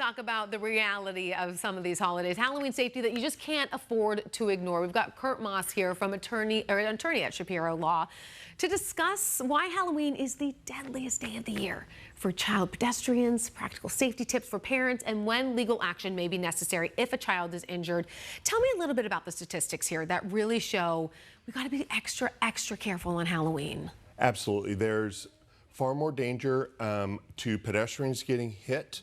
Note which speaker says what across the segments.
Speaker 1: talk about the reality of some of these holidays. Halloween safety that you just can't afford to ignore. We've got Kurt Moss here from an attorney at Shapiro Law to discuss why Halloween is the deadliest day of the year for child pedestrians, practical safety tips for parents, and when legal action may be necessary if a child is injured. Tell me a little bit about the statistics here that really show we got to be extra careful on Halloween.
Speaker 2: Absolutely. There's far more danger to pedestrians getting hit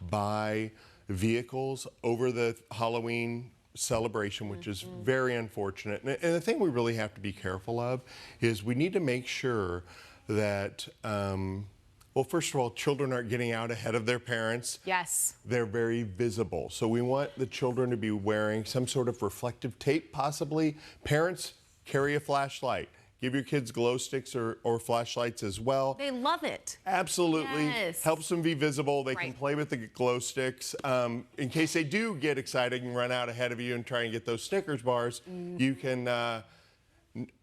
Speaker 2: by vehicles over the Halloween celebration, which is very unfortunate. And the thing we really have to be careful of is we need to make sure that, well, first of all, children aren't getting out ahead of their parents.
Speaker 1: Yes.
Speaker 2: They're very visible. So we want the children to be wearing some sort of reflective tape, possibly. Parents, carry a flashlight. Give your kids glow sticks or flashlights as well.
Speaker 1: They love it.
Speaker 2: Absolutely.
Speaker 1: Yes.
Speaker 2: Helps them be visible. They can play with the glow sticks. In case they do get excited and run out ahead of you and try and get those Snickers bars, you can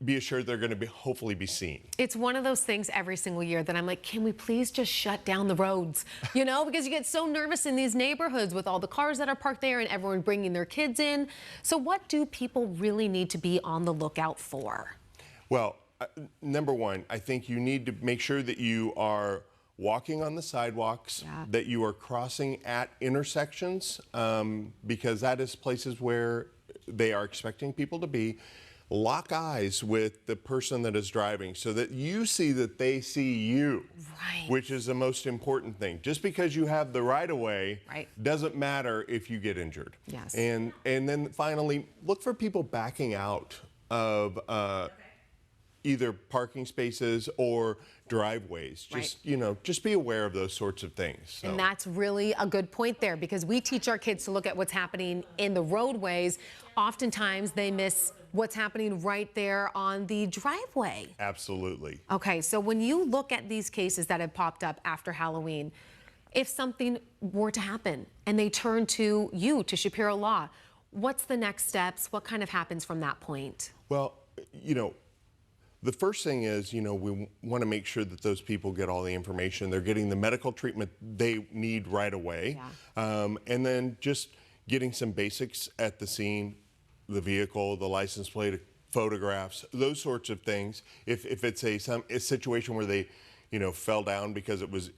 Speaker 2: be assured they're going to hopefully be seen.
Speaker 1: It's one of those things every single year that I'm like, can we please just shut down the roads? You know, because you get so nervous in these neighborhoods with all the cars that are parked there and everyone bringing their kids in. So what do people really need to be on the lookout for?
Speaker 2: Well, number one, I think you need to make sure that you are walking on the sidewalks, that you are crossing at intersections, because that is places where they are expecting people to be. Lock eyes with the person that is driving so that you see that they see you, which is the most important thing. Just because you have the right of way doesn't matter if you get injured.
Speaker 1: Yes.
Speaker 2: And then finally, look for people backing out of either parking spaces or driveways. Just, you know, just be aware of those sorts of things. So.
Speaker 1: And that's really a good point there, because we teach our kids to look at what's happening in the roadways. Oftentimes they miss what's happening right there on the driveway.
Speaker 2: Absolutely.
Speaker 1: Okay, so when you look at these cases that have popped up after Halloween, if something were to happen and they turn to you, to Shapiro Law, what's the next steps? What kind of happens from that point?
Speaker 2: Well, you know, the first thing is, you know, we want to make sure that those people get all the information. They're getting the medical treatment they need right away. And then just getting some basics at the scene, the vehicle, the license plate, photographs, those sorts of things. If it's a situation where they, you know, fell down because it was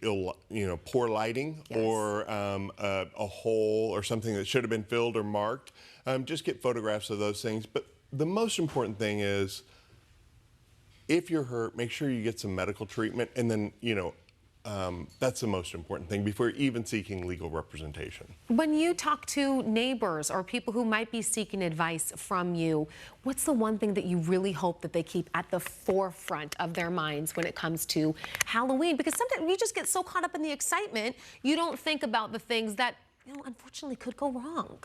Speaker 2: poor lighting or a hole or something that should have been filled or marked, just get photographs of those things. But the most important thing is, if you're hurt, make sure you get some medical treatment, and then, you know, that's the most important thing before even seeking legal representation.
Speaker 1: When you talk to neighbors or people who might be seeking advice from you, what's the one thing that you really hope that they keep at the forefront of their minds when it comes to Halloween? Because sometimes you just get so caught up in the excitement, you don't think about the things that, you know, unfortunately could go wrong.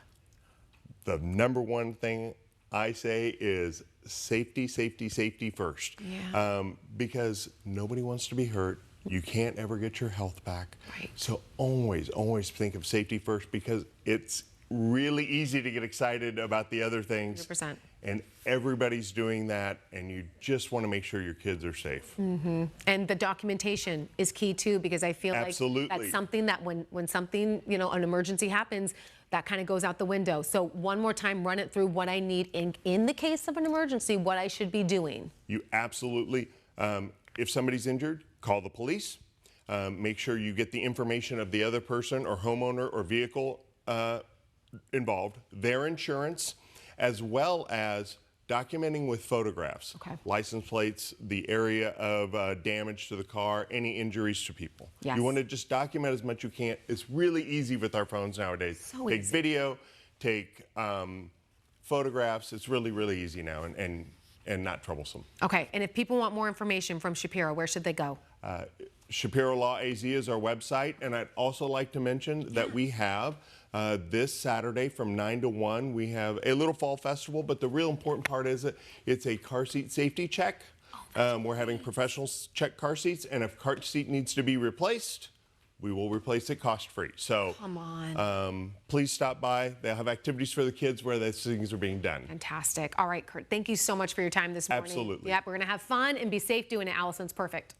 Speaker 2: The number one thing I say is safety first. Because nobody wants to be hurt. You can't ever get your health back. So always think of safety first, because it's really easy to get excited about the other things.
Speaker 1: 100%.
Speaker 2: And everybody's doing that, and you just want to make sure your kids are safe.
Speaker 1: And the documentation is key too, because I feel like that's something that when something, you know, an emergency happens, that kind of goes out the window. So one more time, run it through what I need in the case of an emergency, what I should be doing.
Speaker 2: You absolutely, if somebody's injured, call the police. Make sure you get the information of the other person or homeowner or vehicle involved, their insurance, as well as documenting with photographs, license plates, the area of damage to the car, any injuries to people. You want to just document as much as you can. It's really easy with our phones nowadays. Take video, take photographs. It's really easy now and not troublesome. Okay,
Speaker 1: and if people want more information from Shapiro, where should they go?
Speaker 2: Shapiro Law AZ is our website, and I'd also like to mention that we have this Saturday from 9 to 1, we have a little fall festival, but the real important part is it's a car seat safety check. We're having professionals check car seats, and if car seat needs to be replaced, we will replace it cost-free. So
Speaker 1: come on.
Speaker 2: Please stop by. They'll have activities for the kids where those things are being done.
Speaker 1: Fantastic. All right, Kurt, thank you so much for your time this morning.
Speaker 2: Absolutely.
Speaker 1: Yep, we're going to have fun and be safe doing it. Allison's perfect.